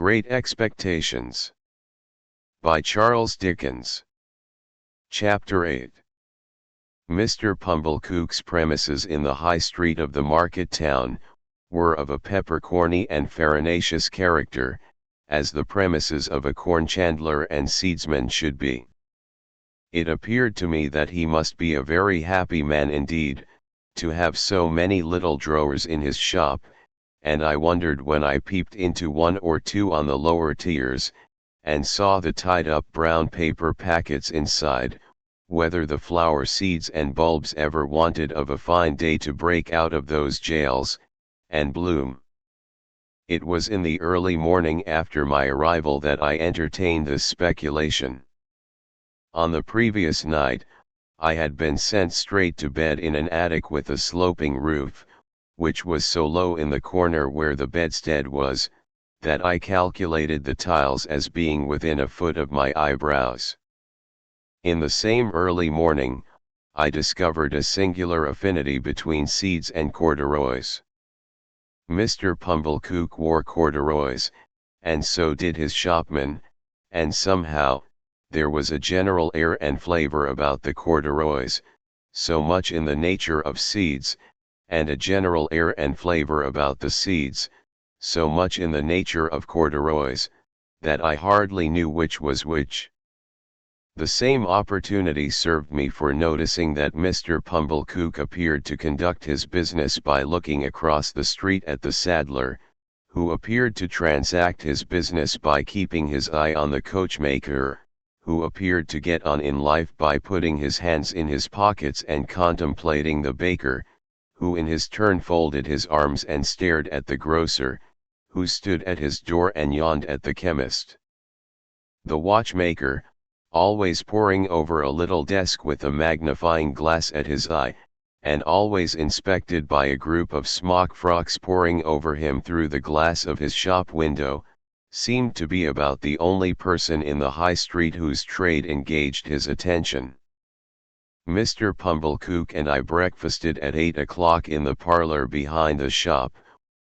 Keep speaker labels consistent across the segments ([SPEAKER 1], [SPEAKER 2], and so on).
[SPEAKER 1] Great Expectations. By Charles Dickens. Chapter 8. Mr. Pumblechook's premises in the High Street of the market town were of a peppercorny and farinaceous character, as the premises of a corn chandler and seedsman should be. It appeared to me that he must be a very happy man indeed, to have so many little drawers in his shop, and I wondered when I peeped into one or two on the lower tiers, and saw the tied-up brown paper packets inside, whether the flower seeds and bulbs ever wanted of a fine day to break out of those jails, and bloom. It was in the early morning after my arrival that I entertained this speculation. On the previous night, I had been sent straight to bed in an attic with a sloping roof, which was so low in the corner where the bedstead was, that I calculated the tiles as being within a foot of my eyebrows. In the same early morning, I discovered a singular affinity between seeds and corduroys. Mr. Pumblechook wore corduroys, and so did his shopman, and somehow, there was a general air and flavor about the corduroys, so much in the nature of seeds, and a general air and flavor about the seeds, so much in the nature of corduroys, that I hardly knew which was which. The same opportunity served me for noticing that Mr. Pumblechook appeared to conduct his business by looking across the street at the saddler, who appeared to transact his business by keeping his eye on the coachmaker, who appeared to get on in life by putting his hands in his pockets and contemplating the baker, who in his turn folded his arms and stared at the grocer, who stood at his door and yawned at the chemist. The watchmaker, always poring over a little desk with a magnifying glass at his eye, and always inspected by a group of smock frocks poring over him through the glass of his shop window, seemed to be about the only person in the High Street whose trade engaged his attention. Mr. Pumblechook and I breakfasted at 8 o'clock in the parlor behind the shop,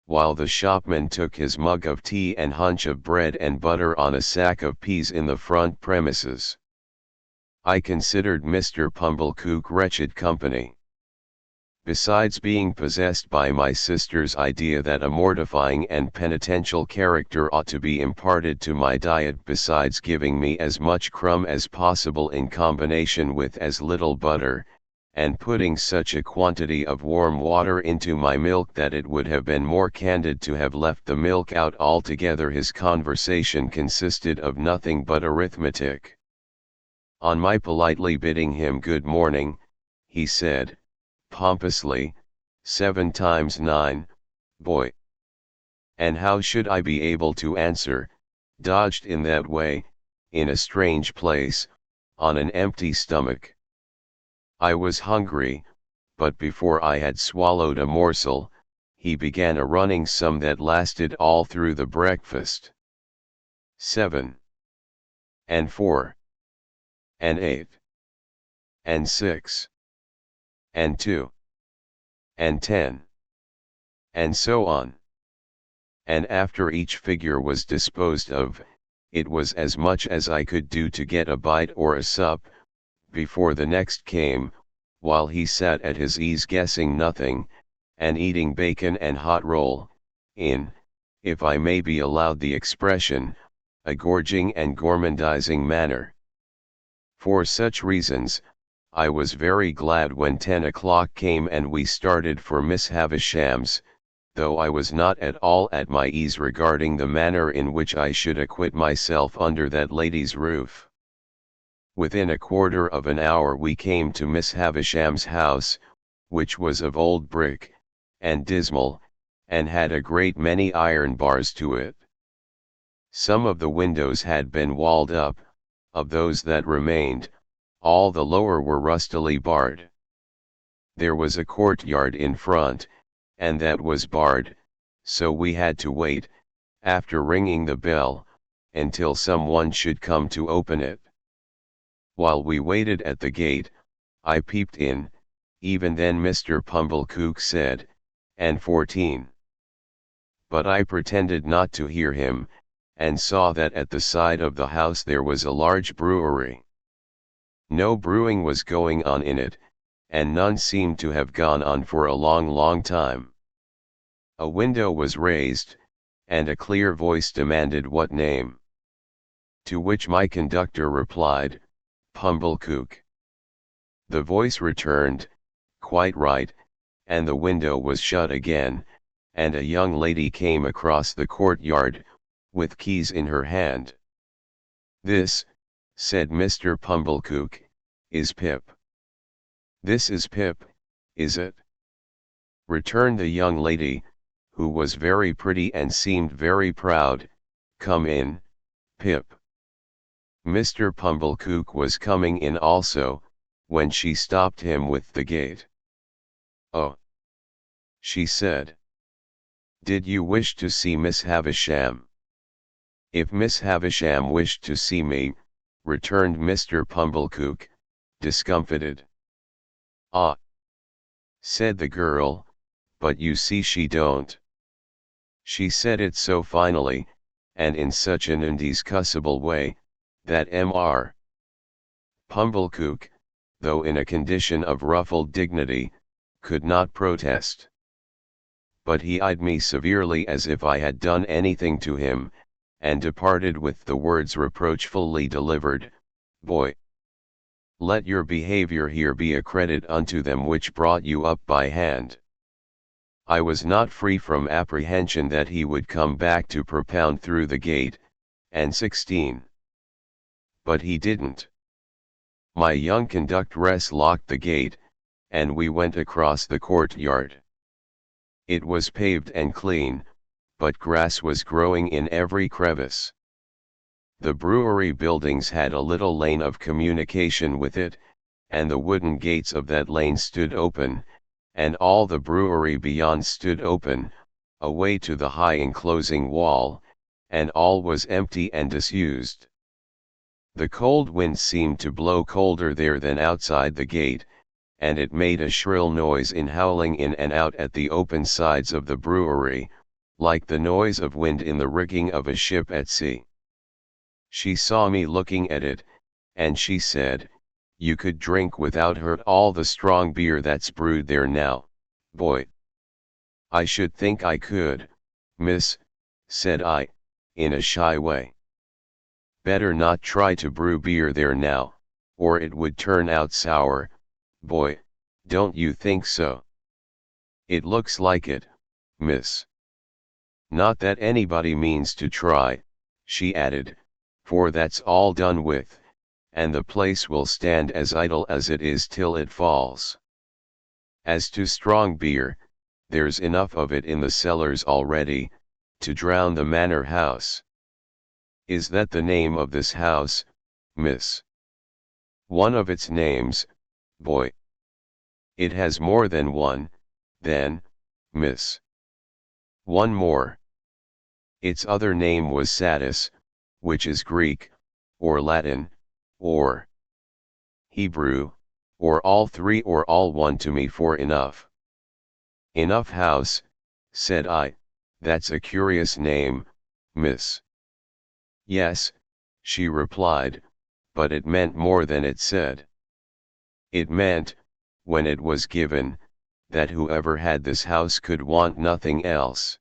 [SPEAKER 1] while the shopman took his mug of tea and hunch of bread and butter on a sack of peas in the front premises. I considered Mr. Pumblechook wretched company. Besides being possessed by my sister's idea that a mortifying and penitential character ought to be imparted to my diet, besides giving me as much crumb as possible in combination with as little butter, and putting such a quantity of warm water into my milk that it would have been more candid to have left the milk out altogether, his conversation consisted of nothing but arithmetic. On my politely bidding him good morning, he said, pompously, 7 times 9, boy. And how should I be able to answer, dodged in that way, in a strange place, on an empty stomach? I was hungry, but before I had swallowed a morsel, he began a running sum that lasted all through the breakfast. 7. And 4. And 8. And 6. And 2. And 10. And so on. And after each figure was disposed of, it was as much as I could do to get a bite or a sup, before the next came, while he sat at his ease guessing nothing, and eating bacon and hot roll, in, if I may be allowed the expression, a gorging and gormandizing manner. For such reasons, I was very glad when 10 o'clock came and we started for Miss Havisham's, though I was not at all at my ease regarding the manner in which I should acquit myself under that lady's roof. Within a quarter of an hour we came to Miss Havisham's house, which was of old brick, and dismal, and had a great many iron bars to it. Some of the windows had been walled up; of those that remained, all the lower were rustily barred. There was a courtyard in front, and that was barred, so we had to wait, after ringing the bell, until some one should come to open it. While we waited at the gate, I peeped in. Even then Mr. Pumblechook said, "And 14." But I pretended not to hear him, and saw that at the side of the house there was a large brewery. No brewing was going on in it, and none seemed to have gone on for a long time. A window was raised, and a clear voice demanded what name. To which my conductor replied, Pumblecook. The voice returned, quite right, and the window was shut again, and a young lady came across the courtyard, with keys in her hand. This, said Mr. Pumblecook, is Pip. This is Pip, is it? Returned the young lady, who was very pretty and seemed very proud. Come in, Pip. Mr. Pumblecook was coming in also, when she stopped him with the gate. Oh, she said. Did you wish to see Miss Havisham? If Miss Havisham wished to see me, returned Mr. Pumblecook, discomfited. Ah, said the girl, but you see she don't. She said it so finally, and in such an indiscussable way, that Mr. Pumblecook, though in a condition of ruffled dignity, could not protest. But he eyed me severely as if I had done anything to him, and departed with the words reproachfully delivered, Boy, let your behavior here be a credit unto them which brought you up by hand. I was not free from apprehension that he would come back to propound through the gate, and 16. But he didn't. My young conductress locked the gate, and we went across the courtyard. It was paved and clean, but grass was growing in every crevice. The brewery buildings had a little lane of communication with it, and the wooden gates of that lane stood open, and all the brewery beyond stood open, away to the high enclosing wall, and all was empty and disused. The cold wind seemed to blow colder there than outside the gate, and it made a shrill noise in howling in and out at the open sides of the brewery, like the noise of wind in the rigging of a ship at sea. She saw me looking at it, and she said, You could drink without hurt all the strong beer that's brewed there now, boy. I should think I could, miss, said I, in a shy way. Better not try to brew beer there now, or it would turn out sour, boy, don't you think so? It looks like it, miss. Not that anybody means to try, she added, for that's all done with, and the place will stand as idle as it is till it falls. As to strong beer, there's enough of it in the cellars already, to drown the manor house. Is that the name of this house, miss? One of its names, boy. It has more than one, then, miss. One more. Its other name was Satis, which is Greek, or Latin, or Hebrew, or all three or all one to me for enough. Enough house, said I, that's a curious name, miss. Yes, she replied, but it meant more than it said. It meant, when it was given, that whoever had this house could want nothing else.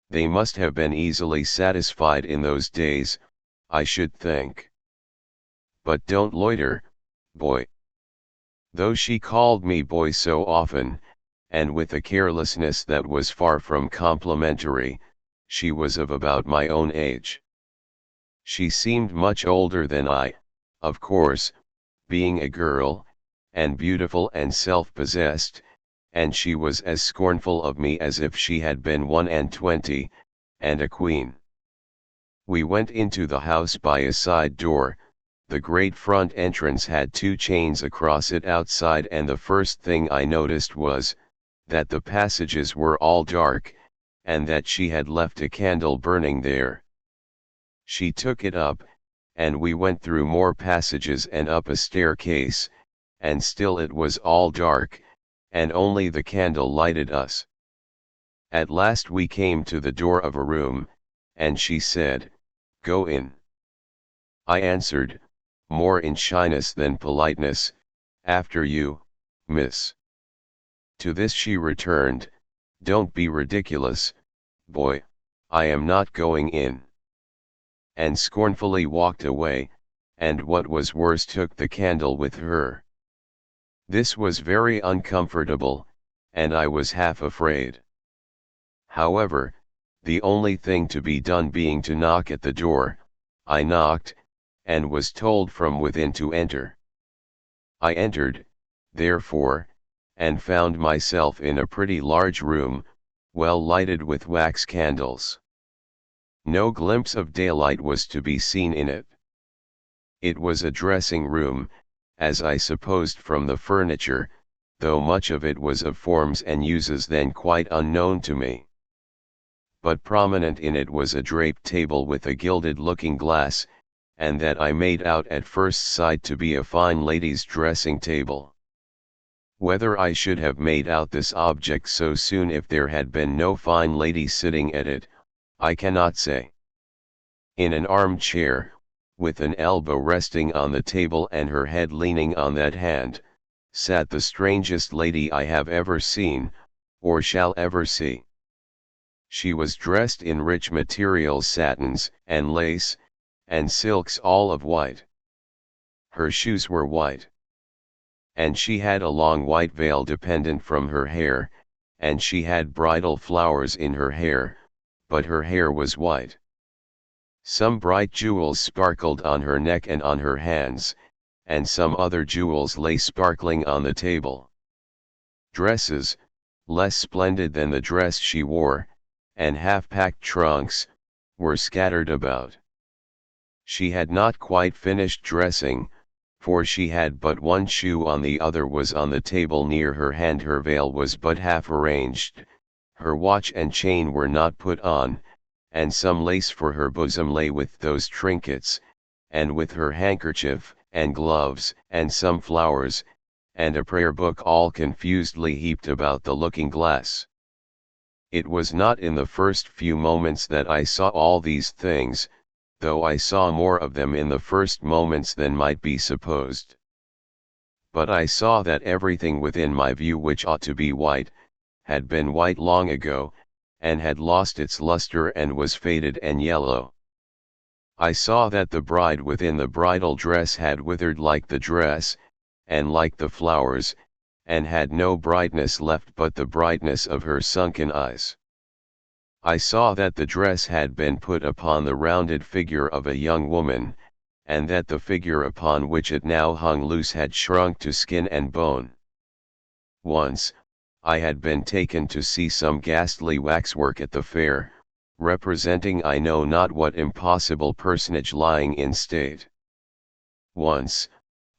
[SPEAKER 1] They must have been easily satisfied in those days, I should think. But don't loiter, boy. Though she called me boy so often, and with a carelessness that was far from complimentary, she was of about my own age. She seemed much older than I, of course, being a girl, and beautiful and self-possessed, and she was as scornful of me as if she had been 21, and a queen. We went into the house by a side door. The great front entrance had 2 chains across it outside, and the first thing I noticed was, that the passages were all dark, and that she had left a candle burning there. She took it up, and we went through more passages and up a staircase, and still it was all dark, and only the candle lighted us. At last we came to the door of a room, and she said, "Go in." I answered, more in shyness than politeness, "After you, miss." To this she returned, "Don't be ridiculous, boy, I am not going in," and scornfully walked away, and what was worse took the candle with her. This was very uncomfortable, and I was half afraid. However, the only thing to be done being to knock at the door, I knocked, and was told from within to enter. I entered, therefore, and found myself in a pretty large room, well lighted with wax candles. No glimpse of daylight was to be seen in it. It was a dressing room, as I supposed from the furniture, though much of it was of forms and uses then quite unknown to me. But prominent in it was a draped table with a gilded looking glass, and that I made out at first sight to be a fine lady's dressing table. Whether I should have made out this object so soon if there had been no fine lady sitting at it, I cannot say. In an armchair, with an elbow resting on the table and her head leaning on that hand, sat the strangest lady I have ever seen, or shall ever see. She was dressed in rich materials, satins, and lace, and silks all of white. Her shoes were white. And she had a long white veil dependent from her hair, and she had bridal flowers in her hair, but her hair was white. Some bright jewels sparkled on her neck and on her hands, and some other jewels lay sparkling on the table. Dresses, less splendid than the dress she wore, and half-packed trunks, were scattered about. She had not quite finished dressing, for she had but one shoe on, the other was on the table near her hand, her veil was but half arranged, her watch and chain were not put on, and some lace for her bosom lay with those trinkets, and with her handkerchief, and gloves, and some flowers, and a prayer book all confusedly heaped about the looking-glass. It was not in the first few moments that I saw all these things, though I saw more of them in the first moments than might be supposed. But I saw that everything within my view which ought to be white, had been white long ago, and had lost its luster and was faded and yellow. I saw that the bride within the bridal dress had withered like the dress, and like the flowers, and had no brightness left but the brightness of her sunken eyes. I saw that the dress had been put upon the rounded figure of a young woman, and that the figure upon which it now hung loose had shrunk to skin and bone. Once, I had been taken to see some ghastly waxwork at the fair, representing I know not what impossible personage lying in state. Once,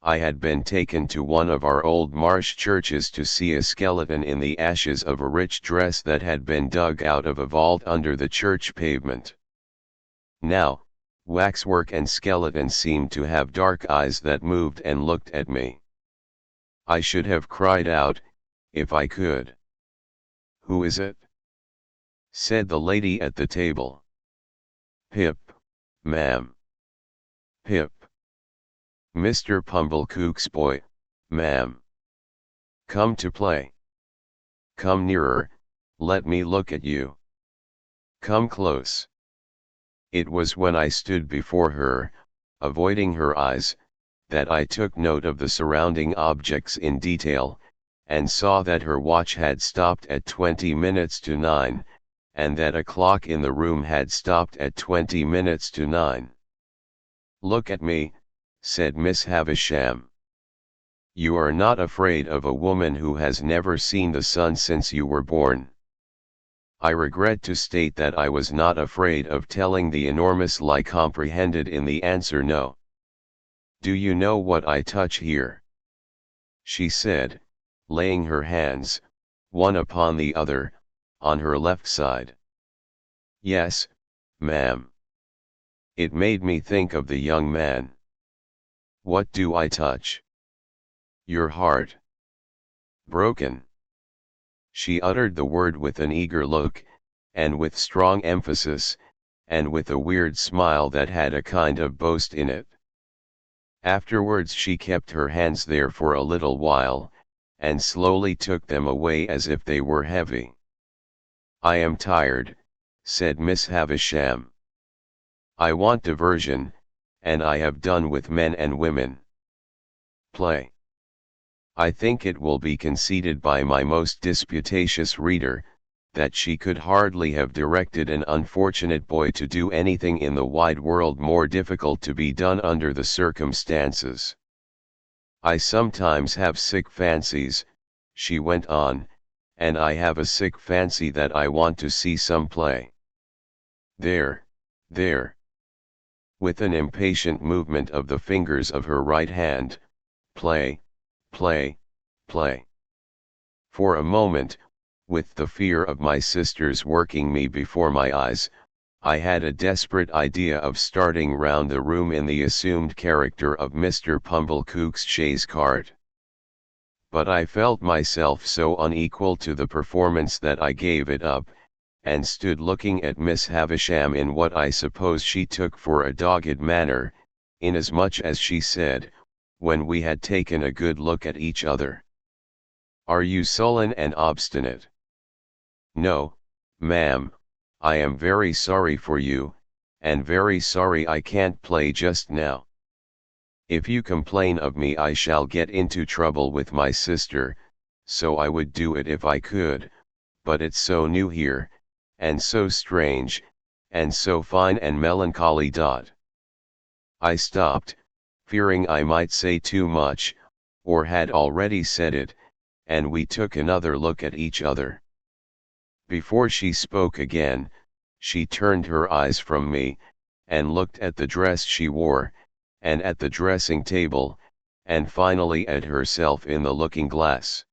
[SPEAKER 1] I had been taken to one of our old marsh churches to see a skeleton in the ashes of a rich dress that had been dug out of a vault under the church pavement. Now, waxwork and skeleton seemed to have dark eyes that moved and looked at me. I should have cried out, if I could. "Who is it?" said the lady at the table. "Pip, ma'am." "Pip." "Mr. Pumblechook's boy, ma'am." "Come to play." "Come nearer, let me look at you." "Come close." It was when I stood before her, avoiding her eyes, that I took note of the surrounding objects in detail, and saw that her watch had stopped at 20 minutes to 9, and that a clock in the room had stopped at 20 minutes to 9. "Look at me," said Miss Havisham. "You are not afraid of a woman who has never seen the sun since you were born." I regret to state that I was not afraid of telling the enormous lie comprehended in the answer no. "Do you know what I touch here?" she said, laying her hands, one upon the other, on her left side. "Yes, ma'am." It made me think of the young man. "What do I touch?" "Your heart." "Broken." She uttered the word with an eager look, and with strong emphasis, and with a weird smile that had a kind of boast in it. Afterwards she kept her hands there for a little while, and slowly took them away as if they were heavy. "I am tired," said Miss Havisham. "I want diversion, and I have done with men and women. Play." I think it will be conceded by my most disputatious reader, that she could hardly have directed an unfortunate boy to do anything in the wide world more difficult to be done under the circumstances. "I sometimes have sick fancies," she went on, "and I have a sick fancy that I want to see some play. There, there." With an impatient movement of the fingers of her right hand, "Play, play, play." For a moment, with the fear of my sisters working me before my eyes, I had a desperate idea of starting round the room in the assumed character of Mr. Pumblechook's chaise cart. But I felt myself so unequal to the performance that I gave it up, and stood looking at Miss Havisham in what I suppose she took for a dogged manner, inasmuch as she said, when we had taken a good look at each other, "Are you sullen and obstinate?" "No, ma'am, I am very sorry for you, and very sorry I can't play just now. If you complain of me I shall get into trouble with my sister, so I would do it if I could, but it's so new here, and so strange, and so fine and melancholy. I stopped, fearing I might say too much, or had already said it, and we took another look at each other. Before she spoke again, she turned her eyes from me, and looked at the dress she wore, and at the dressing table, and finally at herself in the looking glass.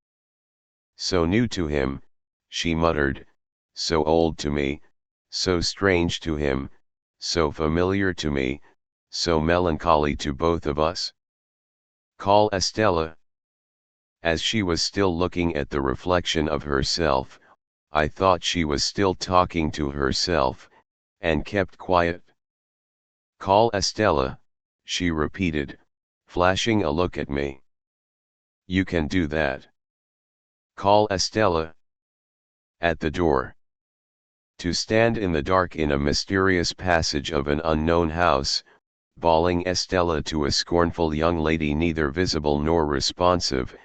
[SPEAKER 1] "So new to him," she muttered, "so old to me, so strange to him, so familiar to me, so melancholy to both of us. Call Estella." As she was still looking at the reflection of herself, I thought she was still talking to herself, and kept quiet. "Call Estella," she repeated, flashing a look at me. "You can do that. Call Estella." At the door. To stand in the dark in a mysterious passage of an unknown house, bawling Estella to a scornful young lady neither visible nor responsive,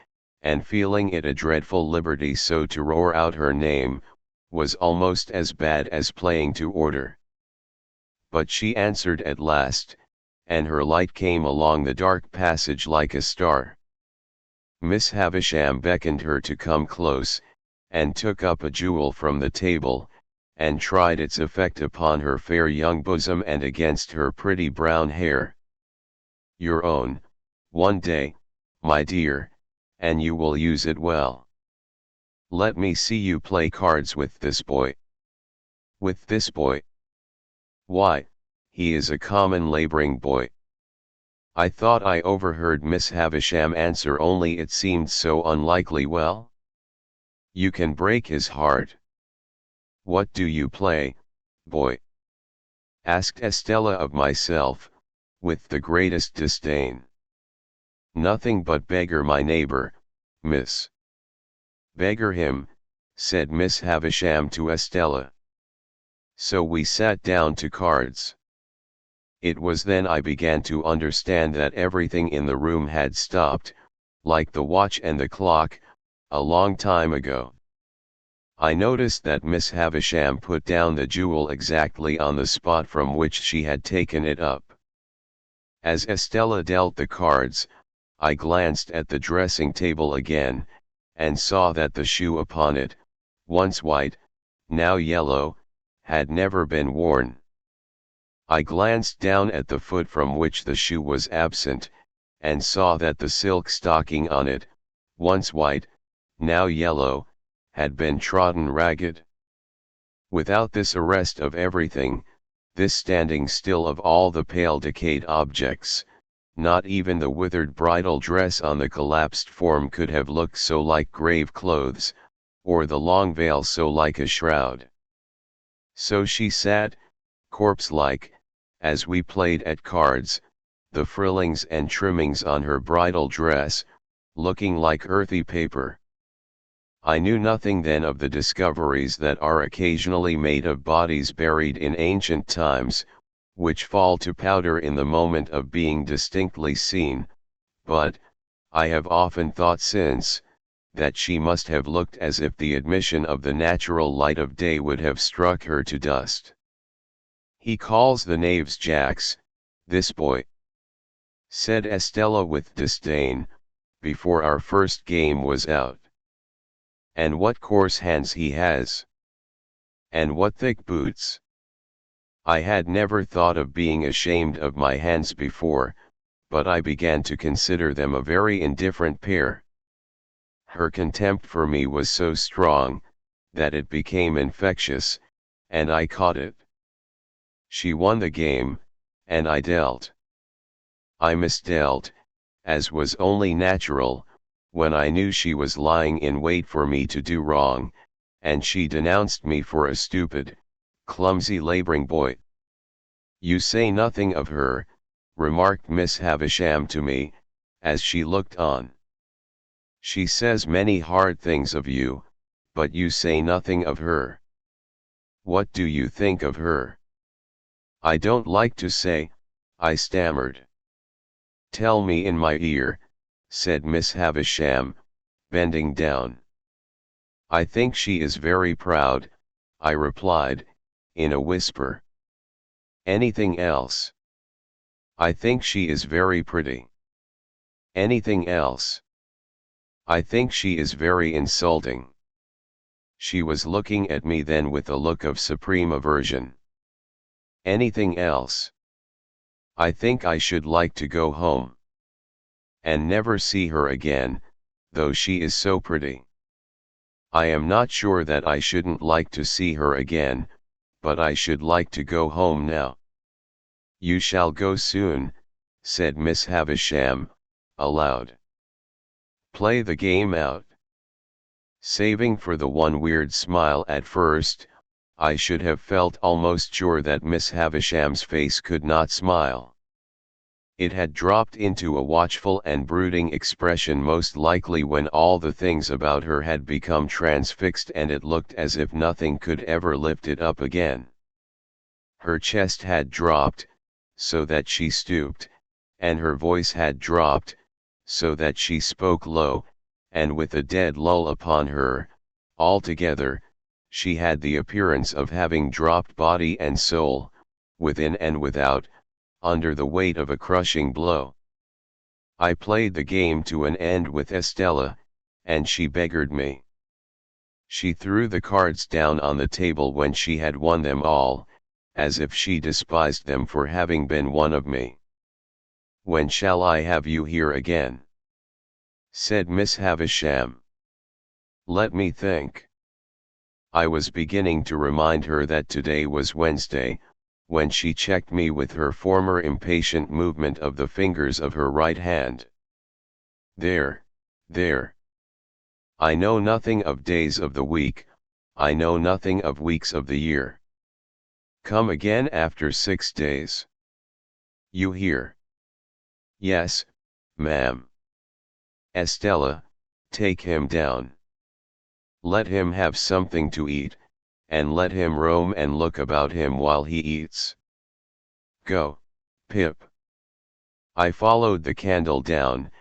[SPEAKER 1] and feeling it a dreadful liberty so to roar out her name, was almost as bad as playing to order. But she answered at last, and her light came along the dark passage like a star. Miss Havisham beckoned her to come close, and took up a jewel from the table, and tried its effect upon her fair young bosom and against her pretty brown hair. "Your own, one day, my dear, and you will use it well. Let me see you play cards with this boy." "With this boy? Why, he is a common laboring boy." I thought I overheard Miss Havisham answer, only it seemed so unlikely. "Well, you can break his heart." "What do you play, boy?" asked Estella of myself, with the greatest disdain. "Nothing but beggar my neighbor, miss." "Beggar him," said Miss Havisham to Estella. So we sat down to cards. It was then I began to understand that everything in the room had stopped, like the watch and the clock, a long time ago. I noticed that Miss Havisham put down the jewel exactly on the spot from which she had taken it up. As Estella dealt the cards, I glanced at the dressing table again, and saw that the shoe upon it, once white, now yellow, had never been worn. I glanced down at the foot from which the shoe was absent, and saw that the silk stocking on it, once white, now yellow, had been trodden ragged. Without this arrest of everything, this standing still of all the pale decayed objects, not even the withered bridal dress on the collapsed form could have looked so like grave clothes, or the long veil so like a shroud. So she sat, corpse-like, as we played at cards, the frillings and trimmings on her bridal dress, looking like earthy paper. I knew nothing then of the discoveries that are occasionally made of bodies buried in ancient times, which fall to powder in the moment of being distinctly seen, but, I have often thought since, that she must have looked as if the admission of the natural light of day would have struck her to dust. "He calls the knaves jacks, this boy," said Estella with disdain, before our first game was out. "And what coarse hands he has! And what thick boots!" I had never thought of being ashamed of my hands before, but I began to consider them a very indifferent pair. Her contempt for me was so strong, that it became infectious, and I caught it. She won the game, and I dealt. I misdealt, as was only natural, when I knew she was lying in wait for me to do wrong, and she denounced me for a stupid, clumsy laboring boy. "You say nothing of her," remarked Miss Havisham to me, as she looked on. "She says many hard things of you, but you say nothing of her. What do you think of her?" "I don't like to say," I stammered. "Tell me in my ear," said Miss Havisham, bending down. "I think she is very proud," I replied, in a whisper. "Anything else?" "I think she is very pretty." "Anything else?" "I think she is very insulting." She was looking at me then with a look of supreme aversion. "Anything else?" "I think I should like to go home. And never see her again, though she is so pretty." "I am not sure that I shouldn't like to see her again, but I should like to go home now." "You shall go soon," said Miss Havisham, aloud. "Play the game out." Saving for the one weird smile at first, I should have felt almost sure that Miss Havisham's face could not smile. It had dropped into a watchful and brooding expression most likely when all the things about her had become transfixed, and it looked as if nothing could ever lift it up again. Her chest had dropped, so that she stooped, and her voice had dropped, so that she spoke low, and with a dead lull upon her. Altogether, she had the appearance of having dropped body and soul, within and without, under the weight of a crushing blow. I played the game to an end with Estella, and she beggared me. She threw the cards down on the table when she had won them all, as if she despised them for having been one of me. "When shall I have you here again?" said Miss Havisham. "Let me think." I was beginning to remind her that today was Wednesday, when she checked me with her former impatient movement of the fingers of her right hand. "There, there. I know nothing of days of the week, I know nothing of weeks of the year. Come again after 6 days. You hear?" "Yes, ma'am." "Estella, take him down. Let him have something to eat, and let him roam and look about him while he eats. Go, Pip." I followed the candle down,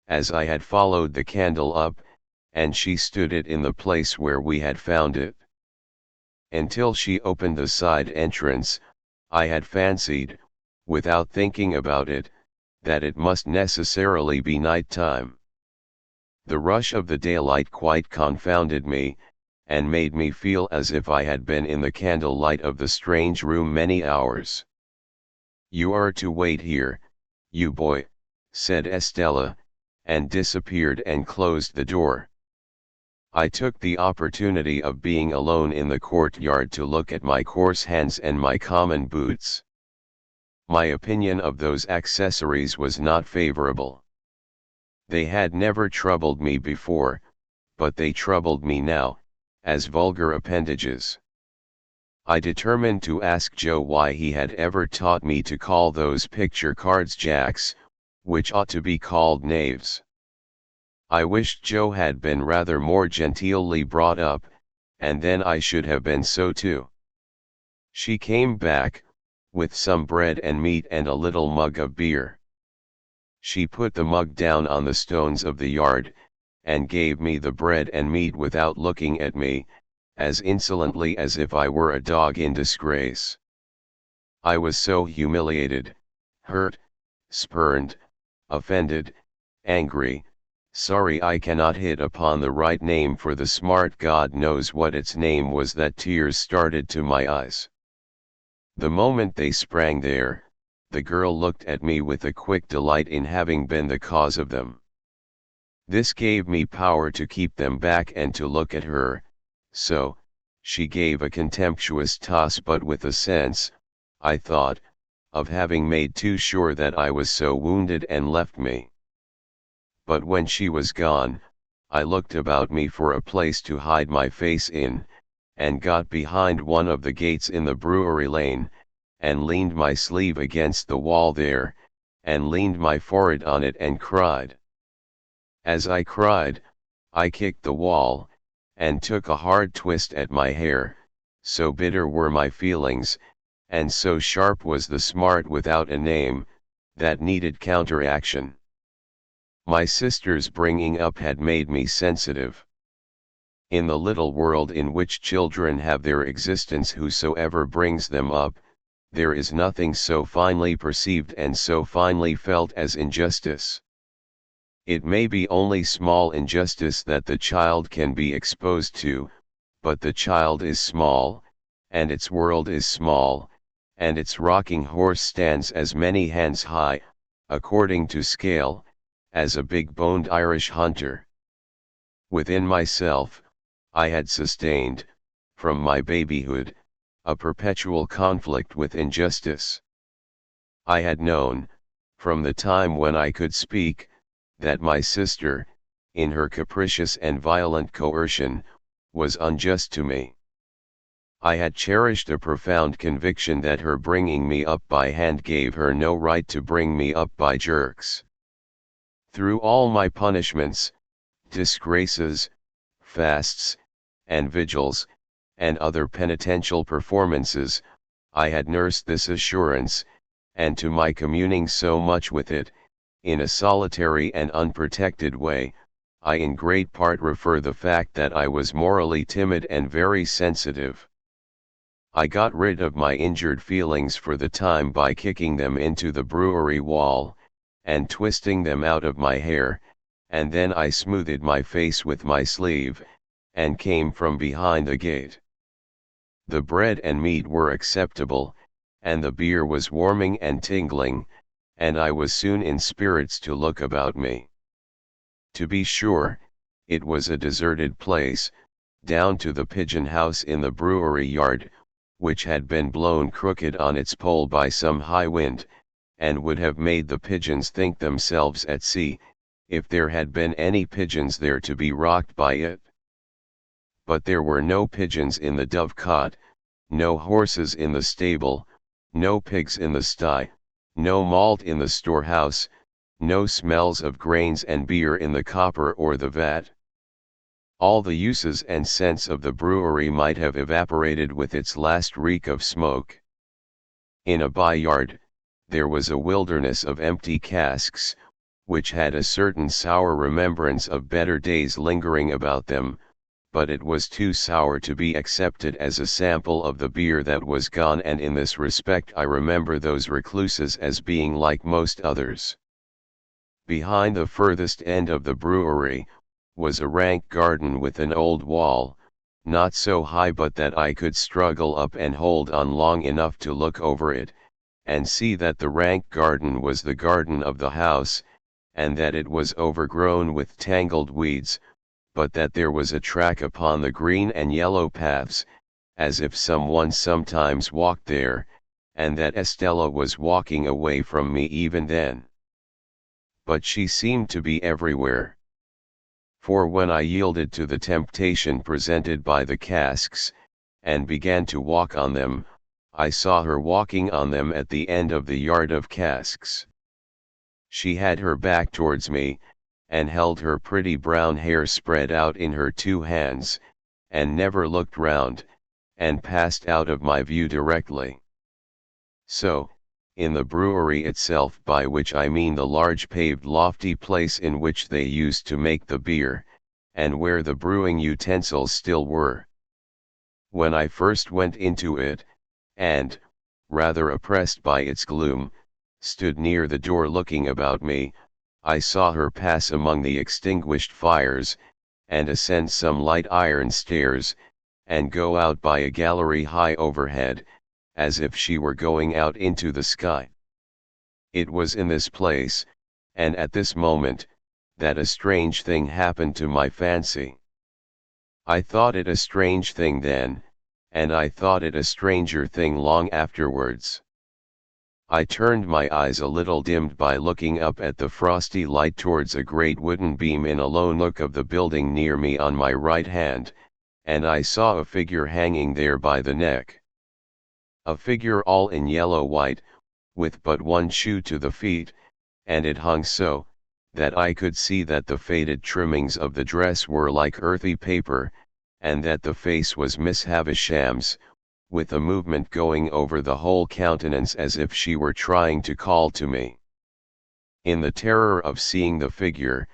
[SPEAKER 1] as I had followed the candle up, and she stood it in the place where we had found it. Until she opened the side entrance, I had fancied, without thinking about it, that it must necessarily be night time. The rush of the daylight quite confounded me, and made me feel as if I had been in the candle light of the strange room many hours. "You are to wait here, you boy," said Estella, and disappeared and closed the door. I took the opportunity of being alone in the courtyard to look at my coarse hands and my common boots. My opinion of those accessories was not favorable. They had never troubled me before, but they troubled me now, as vulgar appendages. I determined to ask Joe why he had ever taught me to call those picture cards jacks, which ought to be called knaves. I wished Joe had been rather more genteelly brought up, and then I should have been so too. She came back, with some bread and meat and a little mug of beer. She put the mug down on the stones of the yard, and gave me the bread and meat without looking at me, as insolently as if I were a dog in disgrace. I was so humiliated, hurt, spurned, offended, angry, sorry I cannot hit upon the right name for the smart God knows what its name was, that tears started to my eyes. The moment they sprang there, the girl looked at me with a quick delight in having been the cause of them. This gave me power to keep them back and to look at her, so, she gave a contemptuous toss, but with a sense, I thought, of having made too sure that I was so wounded, and left me. But when she was gone, I looked about me for a place to hide my face in, and got behind one of the gates in the brewery lane, and leaned my sleeve against the wall there, and leaned my forehead on it and cried. As I cried, I kicked the wall, and took a hard twist at my hair, so bitter were my feelings, and so sharp was the smart without a name, that needed counteraction. My sister's bringing up had made me sensitive. In the little world in which children have their existence, whosoever brings them up, there is nothing so finely perceived and so finely felt as injustice. It may be only small injustice that the child can be exposed to, but the child is small, and its world is small, and its rocking horse stands as many hands high, according to scale, as a big-boned Irish hunter. Within myself, I had sustained, from my babyhood, a perpetual conflict with injustice. I had known, from the time when I could speak, that my sister, in her capricious and violent coercion, was unjust to me. I had cherished a profound conviction that her bringing me up by hand gave her no right to bring me up by jerks. Through all my punishments, disgraces, fasts, and vigils, and other penitential performances, I had nursed this assurance, and to my communing so much with it, in a solitary and unprotected way, I in great part refer the fact that I was morally timid and very sensitive. I got rid of my injured feelings for the time by kicking them into the brewery wall, and twisting them out of my hair, and then I smoothed my face with my sleeve, and came from behind the gate. The bread and meat were acceptable, and the beer was warming and tingling, and I was soon in spirits to look about me. To be sure, it was a deserted place, down to the pigeon house in the brewery yard, which had been blown crooked on its pole by some high wind, and would have made the pigeons think themselves at sea, if there had been any pigeons there to be rocked by it. But there were no pigeons in the dovecot, no horses in the stable, no pigs in the sty, no malt in the storehouse, no smells of grains and beer in the copper or the vat. All the uses and scents of the brewery might have evaporated with its last reek of smoke. In a by-yard, there was a wilderness of empty casks, which had a certain sour remembrance of better days lingering about them, but it was too sour to be accepted as a sample of the beer that was gone, and in this respect I remember those recluses as being like most others. Behind the furthest end of the brewery, was a rank garden with an old wall, not so high but that I could struggle up and hold on long enough to look over it, and see that the rank garden was the garden of the house, and that it was overgrown with tangled weeds, but that there was a track upon the green and yellow paths, as if someone sometimes walked there, and that Estella was walking away from me even then. But she seemed to be everywhere. For when I yielded to the temptation presented by the casks, and began to walk on them. I saw her walking on them at the end of the yard of casks. She had her back towards me, and held her pretty brown hair spread out in her two hands, and never looked round, and passed out of my view directly. So, in the brewery itself, by which I mean the large paved lofty place in which they used to make the beer, and where the brewing utensils still were. When I first went into it, and, rather oppressed by its gloom, stood near the door looking about me, I saw her pass among the extinguished fires, and ascend some light iron stairs, and go out by a gallery high overhead, as if she were going out into the sky. It was in this place, and at this moment, that a strange thing happened to my fancy. I thought it a strange thing then, and I thought it a stranger thing long afterwards. I turned my eyes a little dimmed by looking up at the frosty light towards a great wooden beam in a low nook of the building near me on my right hand, and I saw a figure hanging there by the neck. A figure all in yellow white, with but one shoe to the feet, and it hung so, that I could see that the faded trimmings of the dress were like earthy paper, and that the face was Miss Havisham's, with a movement going over the whole countenance as if she were trying to call to me. In the terror of seeing the figure,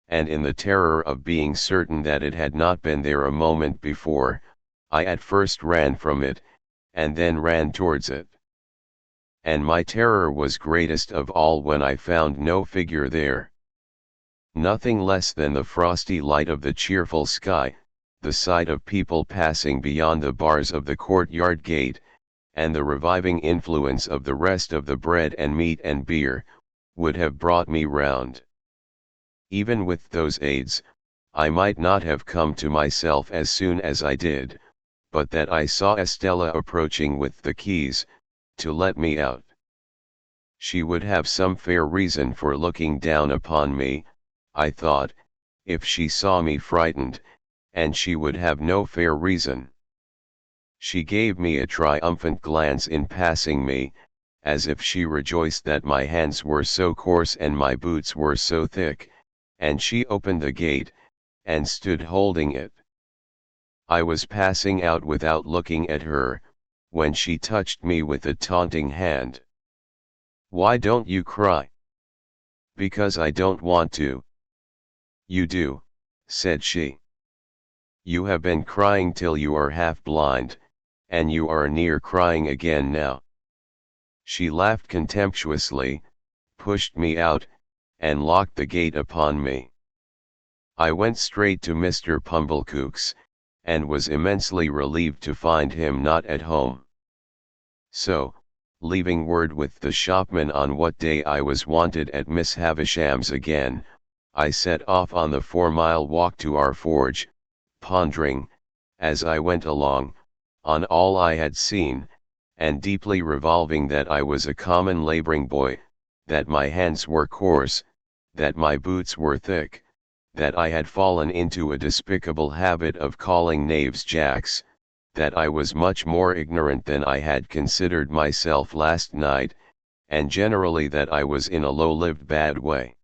[SPEAKER 1] and in the terror of being certain that it had not been there a moment before, I at first ran from it, and then ran towards it. And my terror was greatest of all when I found no figure there. Nothing less than the frosty light of the cheerful sky, the sight of people passing beyond the bars of the courtyard gate, and the reviving influence of the rest of the bread and meat and beer, would have brought me round. Even with those aids, I might not have come to myself as soon as I did, but that I saw Estella approaching with the keys, to let me out. She would have some fair reason for looking down upon me, I thought, if she saw me frightened, and she would have no fair reason. She gave me a triumphant glance in passing me, as if she rejoiced that my hands were so coarse and my boots were so thick, and she opened the gate, and stood holding it. I was passing out without looking at her, when she touched me with a taunting hand. "Why don't you cry?" "Because I don't want to." "You do," said she. "You have been crying till you are half blind, and you are near crying again now." She laughed contemptuously, pushed me out, and locked the gate upon me. I went straight to Mr. Pumblechook's, and was immensely relieved to find him not at home. So, leaving word with the shopman on what day I was wanted at Miss Havisham's again, I set off on the 4-mile walk to our forge, pondering, as I went along, on all I had seen, and deeply revolving that I was a common labouring boy, that my hands were coarse, that my boots were thick, that I had fallen into a despicable habit of calling knaves jacks, that I was much more ignorant than I had considered myself last night, and generally that I was in a low-lived bad way.